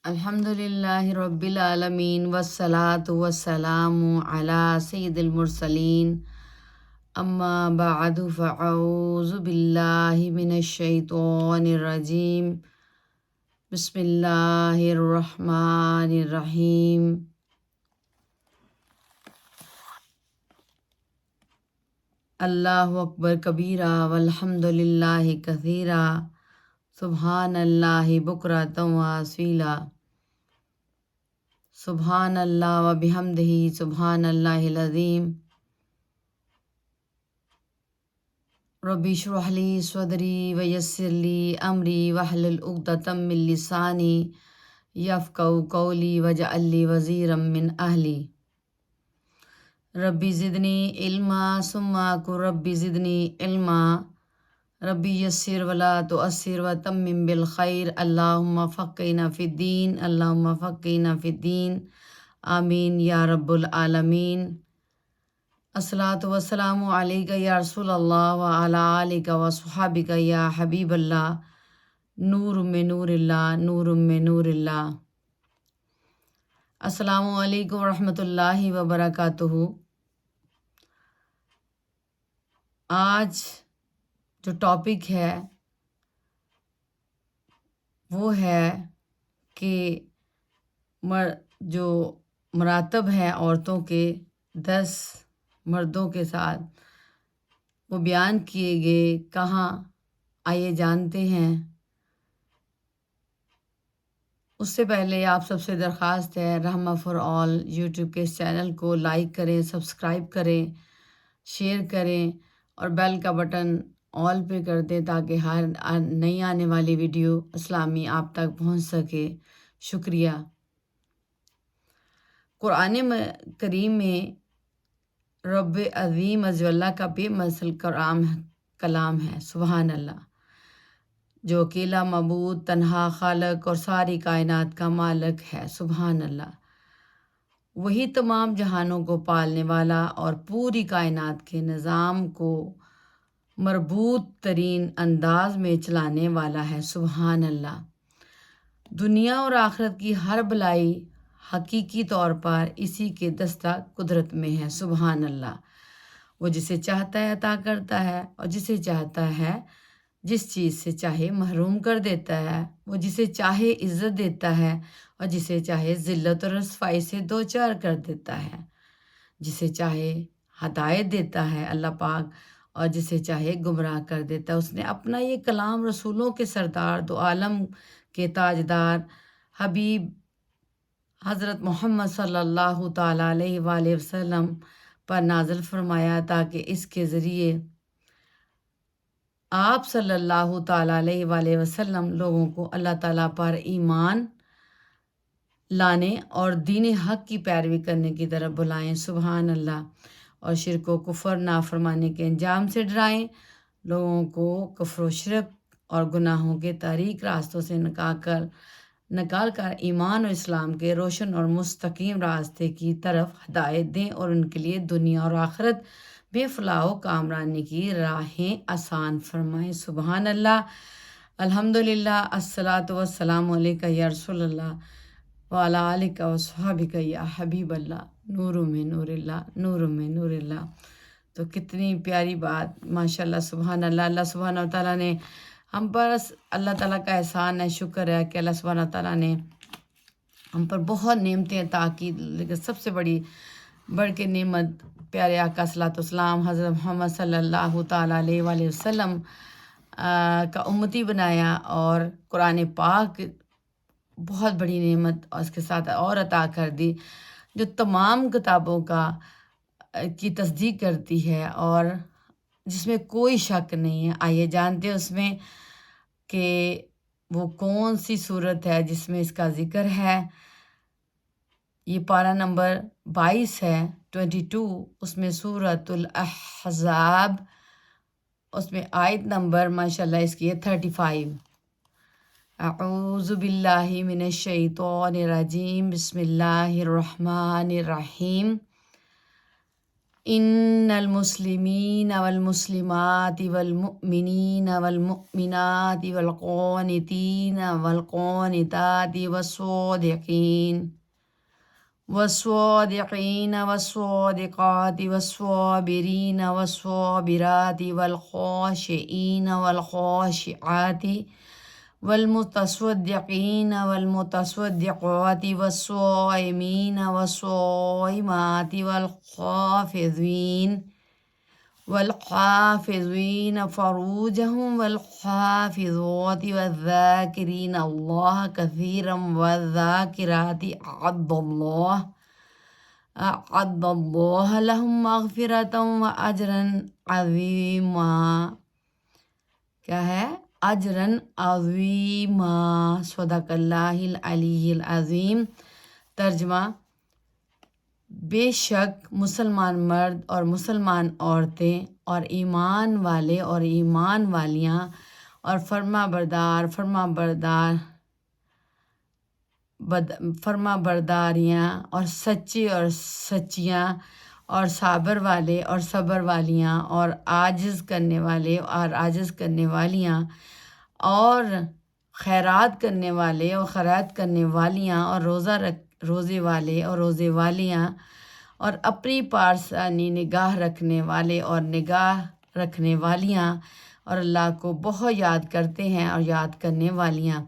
الحمد للہ رب العالمین والصلاة والسلام علی سید المرسلین اما بعد فاعوذ باللہ من الشیطان الرجیم بسم اللہ الرحمن الرحیم اللہ اکبر کبیرہ والحمد للہ کثیرہ سبحان اللہ بکرۃ و اصیلا سبحان اللہ و بحمدہ سبحان اللہ العظیم ربی اشرح لی صدری ویسر لی امری واحلل عقدۃ من لسانی یفقہوا قولی واجعل لی وزیرا من اہلی ربی زدنی علما ثم قل ربی زدنی علما ربی یسر ولا تؤثر وتمم بالخیر اللہم فقہنا فی الدین اللہم فقہنا فی الدین آمین یا رب العالمین الصلاۃ والسلام علیک یا رسول اللہ وعلی آلک وصحابک یا حبیب اللہ نور میں نور اللہ نور میں نور اللہ۔ السلام علیکم ورحمۃ اللہ وبرکاتہ۔ آج جو ٹاپک ہے وہ ہے کہ جو مراتب ہیں عورتوں کے 10 مردوں کے ساتھ وہ بیان کیے گئے، کہاں آئیے جانتے ہیں۔ اس سے پہلے آپ سب سے درخواست ہے رحمہ فار آل یوٹیوب کے اس چینل کو لائک کریں، سبسکرائب کریں، شیئر کریں اور بیل کا بٹن آل پہ کر دیں تاکہ ہر نئی آنے والی ویڈیو اسلامی آپ تک پہنچ سکے۔ شکریہ۔ قرآن کریم میں رب عظیم عز اللہ کا بے مثل کلام ہے، سبحان اللہ، جو اکیلا معبود، تنہا خالق اور ساری کائنات کا مالک ہے، سبحان اللہ۔ وہی تمام جہانوں کو پالنے والا اور پوری کائنات کے نظام کو مربوط ترین انداز میں چلانے والا ہے، سبحان اللہ۔ دنیا اور آخرت کی ہر بھلائی حقیقی طور پر اسی کے دستہ قدرت میں ہے، سبحان اللہ۔ وہ جسے چاہتا ہے عطا کرتا ہے اور جسے چاہتا ہے جس چیز سے چاہے محروم کر دیتا ہے، وہ جسے چاہے عزت دیتا ہے اور جسے چاہے ذلت اور رسوائی سے دوچار کر دیتا ہے، جسے چاہے ہدایت دیتا ہے اللہ پاک اور جسے چاہے گمراہ کر دیتا ہے۔ اس نے اپنا یہ کلام رسولوں کے سردار، دو عالم کے تاجدار حبیب حضرت محمد صلی اللہ تعالیٰ علیہ وآلہ وسلم پر نازل فرمایا تاکہ اس کے ذریعے آپ صلی اللہ تعالیٰ علیہ وآلہ وسلم لوگوں کو اللہ تعالیٰ پر ایمان لانے اور دین حق کی پیروی کرنے کی طرف بلائیں، سبحان اللہ، اور شرک و کفر نافرمانی کے انجام سے ڈرائیں، لوگوں کو کفر و شرک اور گناہوں کے طریق راستوں سے نکال کر ایمان و اسلام کے روشن اور مستقیم راستے کی طرف ہدایت دیں اور ان کے لیے دنیا اور آخرت بے فلاح و کامرانی کی راہیں آسان فرمائیں، سبحان اللہ۔ الحمدللہ، الصلاۃ والسلام علیک یا رسول اللہ وعلی آلک وصحابک یا حبیب اللہ نور میں نور اللہ نور میں نور اللہ۔ تو کتنی پیاری بات، ماشاءاللہ، سبحان اللہ۔ اللہ سبحانہ و تعالیٰ نے ہم پر، اللہ تعالیٰ کا احسان ہے، شکر ہے کہ اللہ سبحانہ و تعالیٰ نے ہم پر بہت نعمتیں عطا کی، لیکن سب سے بڑھ کے نعمت پیارے آقا صلی اللہ علیہ وسلم حضرت محمد صلی اللہ تعالیٰ علیہ وآلہ وسلم کا امتی بنایا، اور قرآن پاک بہت بڑی نعمت اور اس کے ساتھ اور عطا کر دی جو تمام کتابوں کی تصدیق کرتی ہے اور جس میں کوئی شک نہیں ہے۔ آئیے جانتے ہیں اس میں کہ وہ کون سی صورت ہے جس میں اس کا ذکر ہے۔ یہ پارہ نمبر 22 ہے، 22، اس میں سورۃ الاحزاب، اس میں آیت نمبر ماشاءاللہ اس کی ہے 35۔ اعوذ باللہ من الشیطان الرجیم، بسم اللہ الرحمن الرحیم۔ ان المسلمین والمسلمات والمؤمنین والمؤمنات والقانتین والقانتات والصادقین والصادقات والصابرین والصابرات والخاشعین والخاشعات والمتصدقین والمتصدقات والصائمین والصائمات والحافظین فروجهم والحافظات والذاکرین اللہ کثیرا والذاکرات اعد اللہ لهم مغفرۃ واجرا عظیما. کیا ہے؟ اجرن عظیما. صدق اللہ العلی العظیم. ترجمہ: بے شک مسلمان مرد اور مسلمان عورتیں اور ایمان والے اور ایمان والیاں اور فرما برداریاں اور سچے اور سچیاں اور صابر والے اور صبر والیاں اور عاجز کرنے والے اور عاجز کرنے والیاں اور خیرات کرنے والے اور خیرات کرنے والیاں اور روزے والے اور روزے والیاں اور اپنی پارسانی نگاہ رکھنے والے اور نگاہ رکھنے والیاں اور اللہ کو بہت یاد کرتے ہیں اور یاد کرنے والیاں،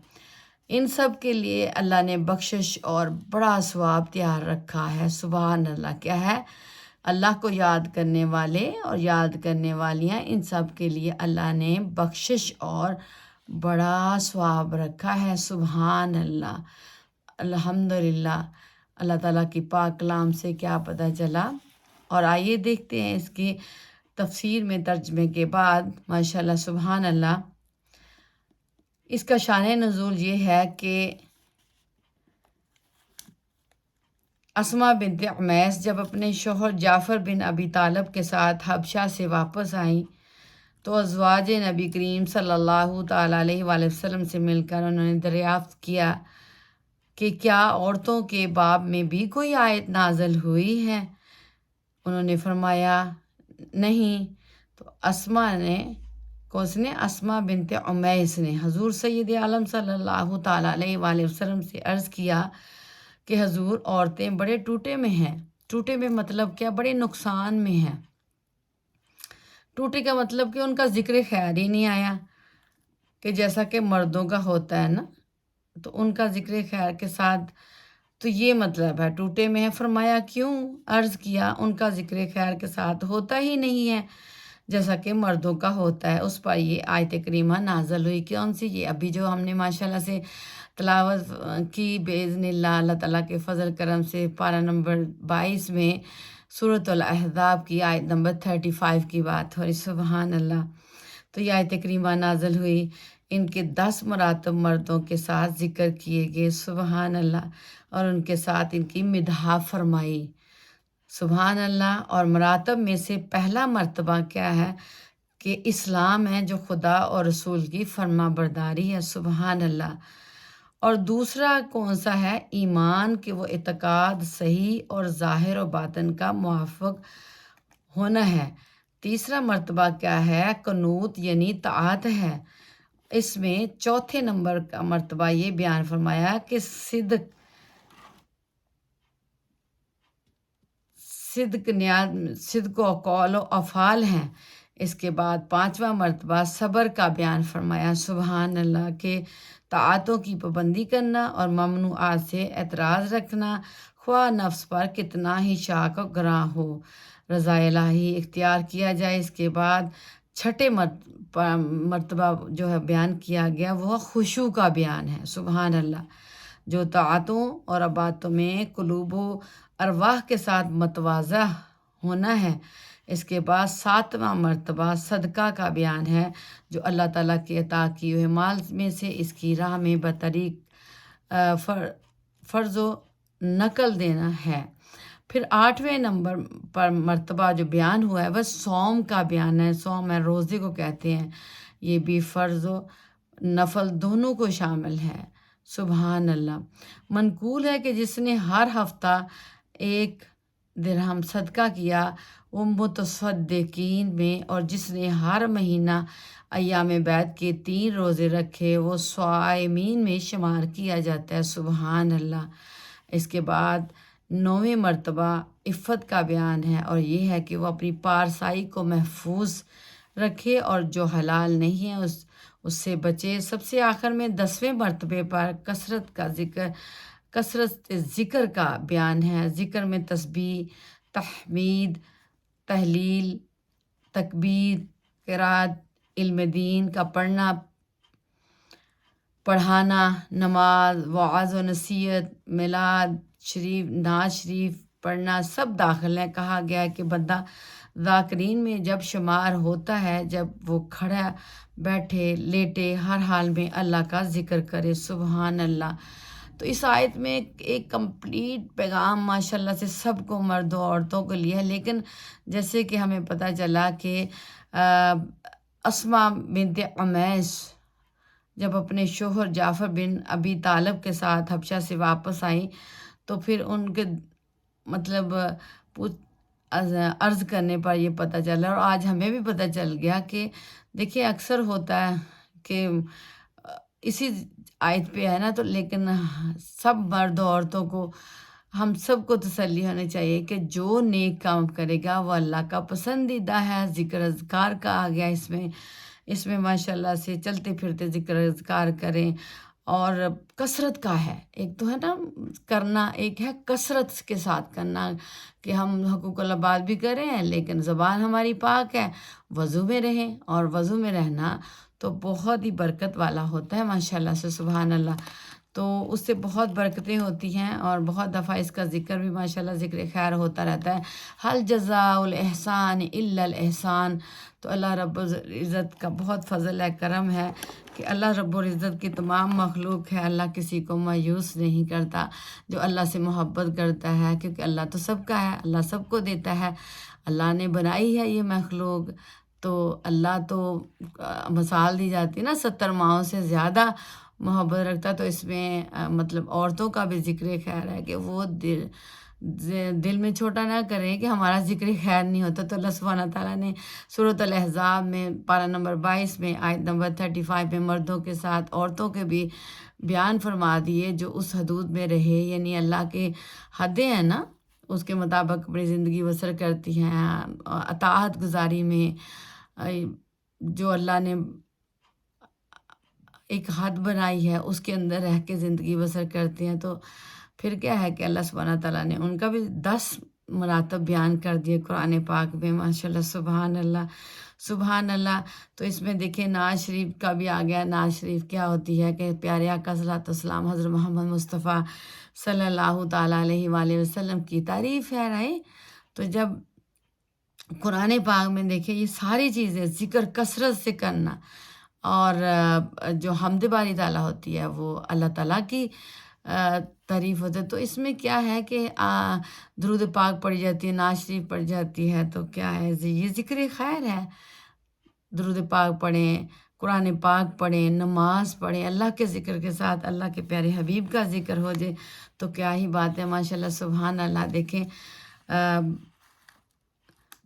ان سب کے لیے اللہ نے بخشش اور بڑا ثواب تیار رکھا ہے. سبحان اللہ. کیا ہے؟ اللہ کو یاد کرنے والے اور یاد کرنے والیاں، ان سب کے لیے اللہ نے بخشش اور بڑا ثواب رکھا ہے. سبحان اللہ. الحمدللہ. اللہ تعالیٰ کی پاک کلام سے کیا پتہ چلا. اور آئیے دیکھتے ہیں اس کی تفسیر میں ترجمے کے بعد. ماشاءاللہ سبحان اللہ. اس کا شان نزول یہ ہے کہ اسماء بنت عمیس جب اپنے شوہر جعفر بن ابی طالب کے ساتھ حبشہ سے واپس آئیں تو ازواج نبی کریم صلی اللہ تعالیٰ علیہ وآلہ وسلم سے مل کر انہوں نے دریافت کیا کہ کیا عورتوں کے باب میں بھی کوئی آیت نازل ہوئی ہے؟ انہوں نے فرمایا نہیں. تو اسماء بنت عمیس نے حضور سید عالم صلی اللہ تعالیٰ علیہ وآلہ وسلم سے عرض کیا کہ حضور، عورتیں بڑے ٹوٹے میں ہیں. ٹوٹے میں مطلب کیا؟ بڑے نقصان میں ہیں. ٹوٹے کا مطلب کہ ان کا ذکر خیر ہی نہیں آیا، کہ جیسا کہ مردوں کا ہوتا ہے نا، تو ان کا ذکر خیر کے ساتھ تو یہ مطلب ہے ٹوٹے میں ہے. فرمایا کیوں؟ عرض کیا ان کا ذکر خیر کے ساتھ ہوتا ہی نہیں ہے جیسا کہ مردوں کا ہوتا ہے. اس پر یہ آیت کریمہ نازل ہوئی. کون سی؟ یہ ابھی جو ہم نے ماشاءاللہ سے تلاوت کی باذن اللہ، اللہ تعالیٰ کے فضل کرم سے، پارہ نمبر 22 میں سورۃ الاحزاب کی آیت نمبر 35 کی بات ہو رہی. سبحان اللہ. تو یہ آیت کریمہ نازل ہوئی. ان کے 10 مراتب مردوں کے ساتھ ذکر کیے گئے. سبحان اللہ. اور ان کے ساتھ ان کی مدح فرمائی. سبحان اللہ. اور مراتب میں سے پہلا مرتبہ کیا ہے؟ کہ اسلام ہے، جو خدا اور رسول کی فرما برداری ہے. سبحان اللہ. اور دوسرا کون سا ہے؟ ایمان، کہ وہ اعتقاد صحیح اور ظاہر و باطن کا موافق ہونا ہے. تیسرا مرتبہ کیا ہے؟ قنوت یعنی طاعت ہے. اس میں چوتھے نمبر کا مرتبہ یہ بیان فرمایا کہ صدق و قول و افعال ہیں. اس کے بعد پانچواں مرتبہ صبر کا بیان فرمایا. سبحان اللہ. کہ طاعتوں کی پابندی کرنا اور ممنوعات سے اعتراض رکھنا، خواہ نفس پر کتنا ہی شاق و گراں ہو، رضا الہی اختیار کیا جائے. اس کے بعد چھٹے مرتبہ جو ہے بیان کیا گیا وہ خشوع کا بیان ہے. سبحان اللہ. جو طاعتوں اور عبادتوں میں قلوب و ارواح کے ساتھ متواضع ہونا ہے. اس کے بعد 7واں مرتبہ صدقہ کا بیان ہے، جو اللہ تعالیٰ کے عطا کیے ہوئے مال میں سے اس کی راہ میں بطریق فرض و نقل دینا ہے. پھر 8ویں نمبر پر مرتبہ جو بیان ہوا ہے وہ صوم کا بیان ہے. صوم ہے، روزے کو کہتے ہیں. یہ بھی فرض و نفل دونوں کو شامل ہے. سبحان اللہ. منقول ہے کہ جس نے ہر ہفتہ ایک درہم صدقہ کیا وہ متصدقین میں، اور جس نے ہر مہینہ ایام بیعت کے 3 روزے رکھے وہ صائمین میں شمار کیا جاتا ہے۔ سبحان اللہ۔ اس کے بعد 9ویں مرتبہ عفت کا بیان ہے، اور یہ ہے کہ وہ اپنی پارسائی کو محفوظ رکھے اور جو حلال نہیں ہے اس سے بچے۔ سب سے آخر میں 10ویں مرتبے پر کثرت ذکر کا بیان ہے۔ ذکر میں تسبیح، تحمید، تہلیل، تکبیر، قرات، علم دین کا پڑھانا، نماز، وعظ و نصیحت، میلاد شریف، نعت شریف پڑھنا سب داخل ہے۔ کہا گیا ہے کہ بندہ ذاکرین میں جب شمار ہوتا ہے جب وہ کھڑا، بیٹھے، لیٹے، ہر حال میں اللہ کا ذکر کرے۔ سبحان اللہ۔ تو اس آیت میں ایک کمپلیٹ پیغام ماشاءاللہ سے سب کو، مرد و عورتوں کے لیے ہے، لیکن جیسے کہ ہمیں پتہ چلا کہ اسماء بنت عمیس جب اپنے شوہر جعفر بن ابی طالب کے ساتھ حبشہ سے واپس آئیں تو پھر ان کے مطلب عرض کرنے پر یہ پتہ چلا، اور آج ہمیں بھی پتہ چل گیا کہ دیکھیں اکثر ہوتا ہے کہ اسی آیت پہ ہے نا، تو لیکن سب مرد و عورتوں کو، ہم سب کو تسلی ہونی چاہیے کہ جو نیک کام کرے گا وہ اللہ کا پسندیدہ ہے۔ ذکر اذکار کا آ گیا اس میں ماشاءاللہ سے چلتے پھرتے ذکر اذکار کریں، اور کثرت کا ہے، ایک تو ہے نا کرنا، ایک ہے کثرت کے ساتھ کرنا کہ ہم حقوق العباد بھی کریں لیکن زبان ہماری پاک ہے، وضو میں رہیں، اور وضو میں رہنا تو بہت ہی برکت والا ہوتا ہے ماشاءاللہ سے۔ سبحان اللہ۔ تو اس سے بہت برکتیں ہوتی ہیں، اور بہت دفعہ اس کا ذکر بھی ماشاءاللہ ذکر خیر ہوتا رہتا ہے۔ حل جزاء الاحسان الا الاحسان۔ تو اللہ رب العزت کا بہت فضل ہے، کرم ہے کہ اللہ رب العزت کی تمام مخلوق ہے، اللہ کسی کو مایوس نہیں کرتا جو اللہ سے محبت کرتا ہے، کیونکہ اللہ تو سب کا ہے، اللہ سب کو دیتا ہے، اللہ نے بنائی ہے یہ مخلوق۔ تو اللہ تو مثال دی جاتی ہے نا 70 ماہوں سے زیادہ محبت رکھتا، تو اس میں مطلب عورتوں کا بھی ذکر خیر ہے کہ وہ دل میں چھوٹا نہ کریں کہ ہمارا ذکر خیر نہیں ہوتا۔ تو اللہ سبحانہ تعالیٰ نے سورۃ الاحزاب میں پارہ نمبر 22 میں آیت نمبر 35 میں مردوں کے ساتھ عورتوں کے بھی بیان فرما دیے جو اس حدود میں رہے، یعنی اللہ کے حدیں ہیں نا اس کے مطابق اپنی زندگی بسر کرتی ہیں، اطاعت گزاری میں جو اللہ نے ایک حد بنائی ہے اس کے اندر رہ کے زندگی بسر کرتے ہیں۔ تو پھر کیا ہے کہ اللہ سبحانہ تعالیٰ نے ان کا بھی 10 مراتب بیان کر دیے قرآن پاک میں ماشاءاللہ۔ سبحان اللہ، سبحان اللہ۔ تو اس میں دیکھیں نعت شریف کا بھی آ گیا۔ نعت شریف کیا ہوتی ہے کہ پیارے آقا صلی اللہ علیہ وسلم حضرت محمد مصطفیٰ صلی اللہ تعالیٰ علیہ وآلہ وسلم کی تعریف ہے رائے۔ تو جب قرآن پاک میں دیکھیں یہ ساری چیزیں ذکر کثرت سے کرنا، اور جو حمد باری تعالیٰ ہوتی ہے وہ اللہ تعالیٰ کی تعریف ہوتی ہے۔ تو اس میں کیا ہے کہ درود پاک پڑھی جاتی ہے، نعت شریف پڑھی جاتی ہے، تو کیا ہے یہ ذکر خیر ہے۔ درود پاک پڑھیں، قرآن پاک پڑھیں، نماز پڑھیں، اللہ کے ذکر کے ساتھ اللہ کے پیارے حبیب کا ذکر ہو جائے تو کیا ہی بات ہے ماشاءاللہ۔ سبحان اللہ۔ دیکھیں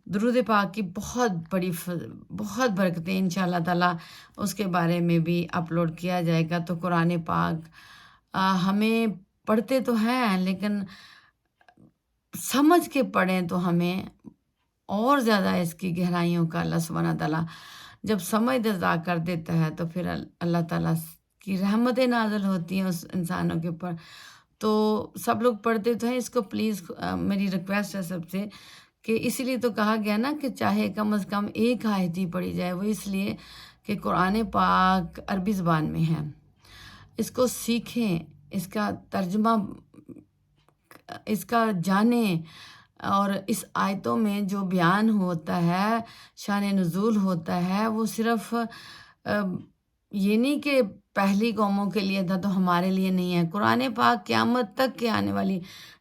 درود پاک کی بہت برکتیں انشاءاللہ تعالیٰ اس کے بارے میں بھی اپلوڈ کیا جائے گا۔ تو قرآن پاک ہمیں پڑھتے تو ہیں لیکن سمجھ کے پڑھیں تو ہمیں اور زیادہ اس کی گہرائیوں کا اللہ سبحانہ تعالیٰ جب سمجھ ادا کر دیتا ہے تو پھر اللہ تعالیٰ کی رحمتیں نازل ہوتی ہیں اس انسانوں کے اوپر۔ تو سب لوگ پڑھتے تو ہیں، اس کو پلیز میری ریکویسٹ ہے سب سے کہ اسی لیے تو کہا گیا نا کہ چاہے کم از کم ایک آیت ہی پڑھی جائے، وہ اس لیے کہ قرآن پاک عربی زبان میں ہے، اس کو سیکھیں، اس کا ترجمہ اس کا جانیں، اور اس آیتوں میں جو بیان ہوتا ہے، شان نزول ہوتا ہے، وہ صرف یہ نہیں کہ پہلی قوموں کے لیے تھا تو ہمارے لیے نہیں ہے۔ قرآن پاک قیامت تک کے آنے والی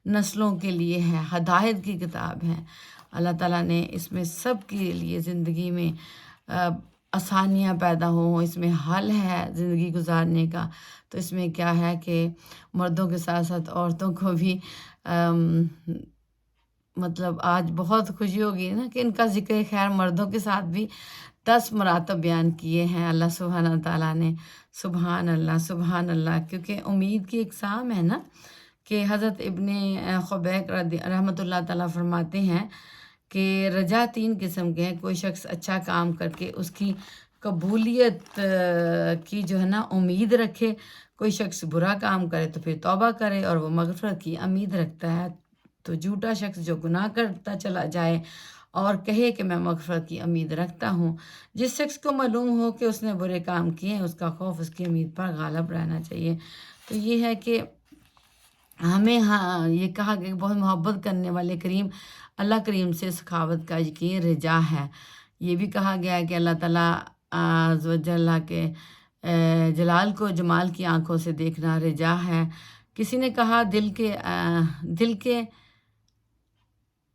نسلوں کے لیے ہے، ہدایت کی کتاب ہے۔ اللہ تعالیٰ نے اس میں سب کے لیے زندگی میں آسانیاں پیدا ہوں، اس میں حل ہے زندگی گزارنے کا۔ تو اس میں کیا ہے کہ مردوں کے ساتھ ساتھ عورتوں کو بھی مطلب آج بہت خوشی ہوگی نا کہ ان کا ذکر خیر مردوں کے ساتھ بھی 10 مراتب بیان کیے ہیں اللہ سبحانہ تعالیٰ نے. سبحان اللہ سبحان اللہ. کیونکہ امید کی اقسام ہے نا کہ حضرت ابن خبیق رحمۃ اللہ تعالیٰ فرماتے ہیں کہ رجا 3 قسم کے ہیں. کوئی شخص اچھا کام کر کے اس کی قبولیت کی جو ہے نا امید رکھے. کوئی شخص برا کام کرے تو پھر توبہ کرے اور وہ مغفرت کی امید رکھتا ہے. تو جھوٹا شخص جو گناہ کرتا چلا جائے اور کہے کہ میں مغفرت کی امید رکھتا ہوں. جس شخص کو معلوم ہو کہ اس نے برے کام کیے ہیں اس کا خوف اس کی امید پر غالب رہنا چاہیے. تو یہ ہے کہ ہمیں یہ کہا کہ بہت محبت کرنے والے کریم اللہ کریم سے سخاوت کا یقین رجا ہے. یہ بھی کہا گیا ہے کہ اللہ تعالیٰ عز و جل کے جلال کو جمال کی آنکھوں سے دیکھنا رجا ہے. کسی نے کہا دل کے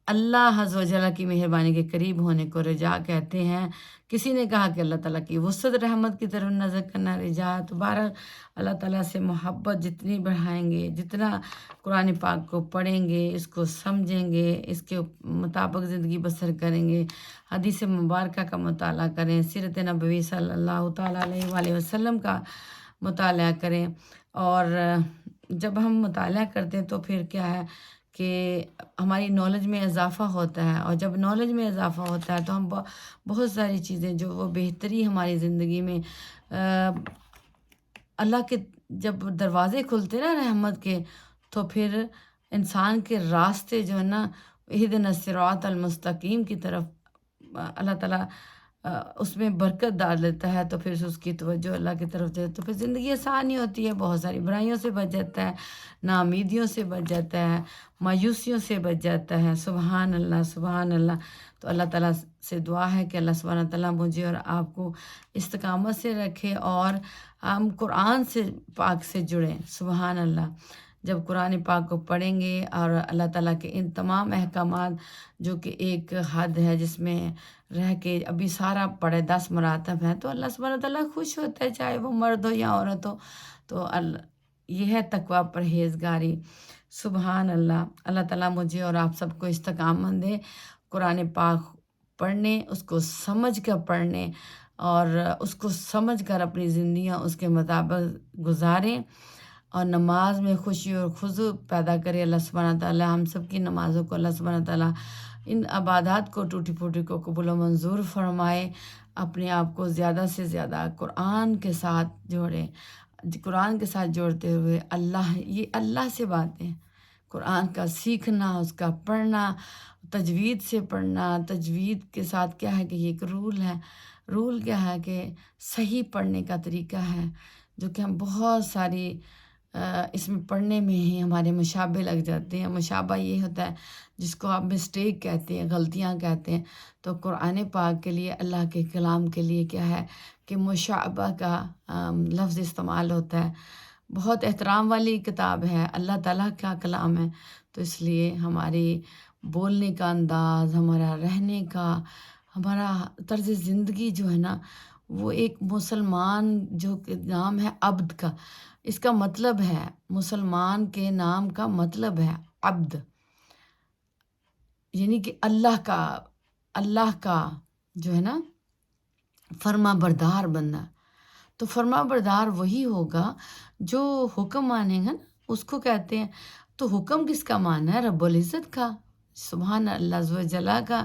اللہ عز و جل کی مہربانی کے قریب ہونے کو رجا کہتے ہیں. کسی نے کہا کہ اللہ تعالیٰ کی وسعت رحمت کی طرف نظر کرنا رجا. تو بہرحال اللہ تعالیٰ سے محبت جتنی بڑھائیں گے، جتنا قرآن پاک کو پڑھیں گے، اس کو سمجھیں گے، اس کے مطابق زندگی بسر کریں گے، حدیث مبارکہ کا مطالعہ کریں، سیرت نبوی صلی اللہ تعالیٰ علیہ وآلہ وسلم کا مطالعہ کریں. اور جب ہم مطالعہ کرتے ہیں تو پھر کیا ہے کہ ہماری نالج میں اضافہ ہوتا ہے. اور جب نالج میں اضافہ ہوتا ہے تو ہم بہت ساری چیزیں جو وہ بہتری ہماری زندگی میں اللہ کے جب دروازے کھلتے نا رحمت کے، تو پھر انسان کے راستے جو ہے نا اہدنا الصراط المستقیم کی طرف اللہ تعالیٰ اس میں برکت ڈال دیتا ہے. تو پھر اس کی توجہ اللہ کی طرف جائے تو پھر زندگی آسان ہی ہوتی ہے. بہت ساری برائیوں سے بچ جاتا ہے، ناامیدیوں سے بچ جاتا ہے، مایوسیوں سے بچ جاتا ہے. سبحان اللہ سبحان اللہ. تو اللہ تعالیٰ سے دعا ہے کہ اللہ سبحانہ تعالیٰ مجھے اور آپ کو استقامت سے رکھے اور ہم قرآن سے پاک سے جڑیں. سبحان اللہ. جب قرآن پاک کو پڑھیں گے اور اللہ تعالیٰ کے ان تمام احکامات جو کہ ایک حد ہے جس میں رہ کے ابھی سارا پڑھے 10 مراتب ہیں، تو اللہ سبحانہ تعالیٰ خوش ہوتا ہے، چاہے وہ مرد ہو یا عورت ہو. تو یہ ہے تقویٰ پرہیزگاری. سبحان اللہ. اللہ تعالیٰ مجھے اور آپ سب کو استقامت دے قرآن پاک پڑھنے، اس کو سمجھ کر پڑھنے اور اس کو سمجھ کر اپنی زندگیاں اس کے مطابق گزاریں اور نماز میں خوشی اور خضوع پیدا کرے. اللہ سبحانہ تعالیٰ ہم سب کی نمازوں کو اللہ سبحانہ تعالیٰ ان عبادات کو ٹوٹی پھوٹی کو قبول و منظور فرمائے. اپنے آپ کو زیادہ سے زیادہ قرآن کے ساتھ جوڑیں. قرآن کے ساتھ جوڑتے ہوئے یہ اللہ سے باتیں، قرآن کا سیکھنا، اس کا پڑھنا، تجوید سے پڑھنا. تجوید کے ساتھ کیا ہے کہ یہ ایک رول ہے. رول کیا ہے کہ صحیح پڑھنے کا طریقہ ہے جو کہ ہم بہت ساری اس میں پڑھنے میں ہی ہمارے مشابہ لگ جاتے ہیں. مشابہ یہ ہوتا ہے جس کو آپ مسٹیک کہتے ہیں، غلطیاں کہتے ہیں. تو قرآن پاک کے لیے، اللہ کے کلام کے لیے کیا ہے کہ مشابہ کا لفظ استعمال ہوتا ہے. بہت احترام والی کتاب ہے، اللہ تعالیٰ کا کلام ہے. تو اس لیے ہماری بولنے کا انداز، ہمارا رہنے کا، ہمارا طرز زندگی جو ہے نا وہ ایک مسلمان جو کہ نام ہے عبد کا، اس کا مطلب ہے، مسلمان کے نام کا مطلب ہے عبد، یعنی کہ اللہ کا جو ہے نا فرما بردار بندہ. تو فرما بردار وہی ہوگا جو حکم مانے گا نا، اس کو کہتے ہیں. تو حکم کس کا مانا ہے؟ رب العزت کا، سبحان اللہ عز و جل کا.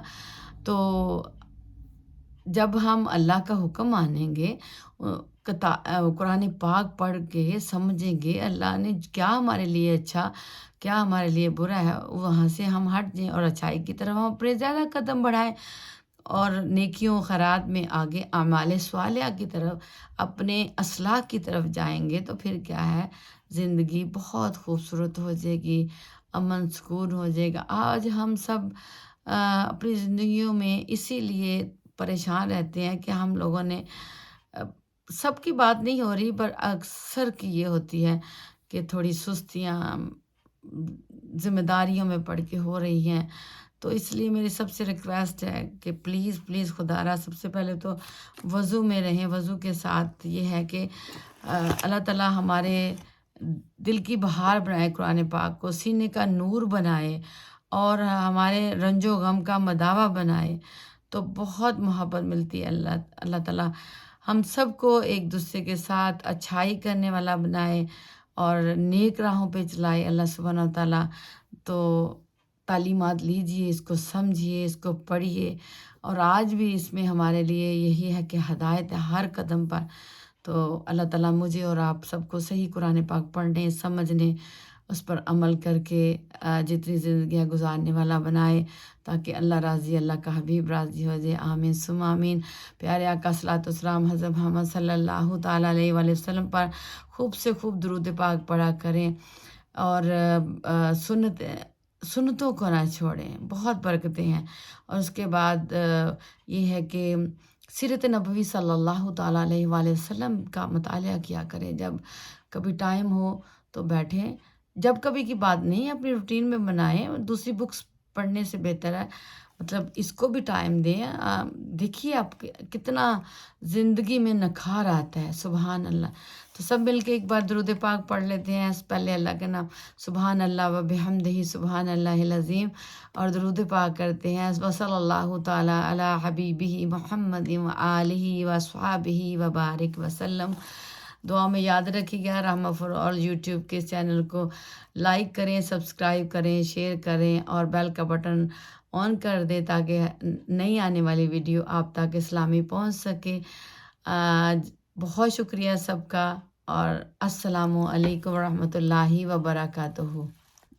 تو جب ہم اللہ کا حکم مانیں گے، قرآن پاک پڑھ کے سمجھیں گے اللہ نے کیا ہمارے لیے اچھا، کیا ہمارے لیے برا ہے، وہاں سے ہم ہٹ جائیں اور اچھائی کی طرف ہم اپنے زیادہ قدم بڑھائیں اور نیکیوں خیرات میں آگے اعمال صالحہ کی طرف، اپنے اصلاح کی طرف جائیں گے. تو پھر کیا ہے، زندگی بہت خوبصورت ہو جائے گی، امن سکون ہو جائے گا. آج ہم سب اپنی زندگیوں میں اسی لیے پریشان رہتے ہیں کہ ہم لوگوں نے، سب کی بات نہیں ہو رہی پر اکثر کی یہ ہوتی ہے کہ تھوڑی سستیاں ذمہ داریوں میں پڑ کے ہو رہی ہیں. تو اس لیے میری سب سے ریکویسٹ ہے کہ پلیز پلیز خدا را سب سے پہلے تو وضو میں رہیں. وضو کے ساتھ یہ ہے کہ اللہ تعالیٰ ہمارے دل کی بہار بنائے، قرآن پاک کو سینے کا نور بنائے اور ہمارے رنج و غم کا مداوا بنائے تو بہت محبت ملتی ہے۔ اللہ تعالیٰ ہم سب کو ایک دوسرے کے ساتھ اچھائی کرنے والا بنائے اور نیک راہوں پہ چلائے اللہ سبحانہ و تعالیٰ۔ تو تعلیمات لیجئے، اس کو سمجھیے، اس کو پڑھیے، اور آج بھی اس میں ہمارے لیے یہی ہے کہ ہدایت ہے ہر قدم پر۔ تو اللہ تعالیٰ مجھے اور آپ سب کو صحیح قرآن پاک پڑھنے، سمجھنے، اس پر عمل کر کے جتنی زندگیاں گزارنے والا بنائے، تاکہ اللہ راضی، اللہ کا حبیب راضی ہو جائے۔ آمین ثم آمین۔ پیارے آقا صلوات و سلام حضرت محمد صلی اللہ تعالیٰ علیہ وآلہ وسلم پر خوب سے خوب درود پاک پڑھا کریں، اور سنتوں کو نہ چھوڑیں، بہت برکتیں ہیں۔ اور اس کے بعد یہ ہے کہ سیرت نبوی صلی اللہ تعالیٰ علیہ وآلہ وسلم کا مطالعہ کیا کریں، جب کبھی ٹائم ہو تو بیٹھیں۔ جب کبھی کی بات نہیں، اپنی روٹین میں بنائیں، دوسری بکس پڑھنے سے بہتر ہے مطلب اس کو بھی ٹائم دیں۔ دیکھیے آپ کتنا زندگی میں نکھار آتا ہے، سبحان اللہ۔ تو سب مل کے ایک بار درود پاک پڑھ لیتے ہیں، پہلے اللہ کے نام سبحان اللہ و بحمدہ سبحان اللہ العظیم، اور درود پاک کرتے ہیں وصلی اللہ تعالیٰ علی حبیبہ محمد و آلہ و اصحابہ و بارک وسلم۔ دعا میں یاد رکھیے گا۔ رحمہ فار آل یوٹیوب کے چینل کو لائک کریں، سبسکرائب کریں، شیئر کریں، اور بیل کا بٹن آن کر دیں تاکہ نئی آنے والی ویڈیو آپ تک اسلامی پہنچ سکے۔ بہت شکریہ سب کا، اور السلام علیکم ورحمۃ اللہ وبرکاتہ۔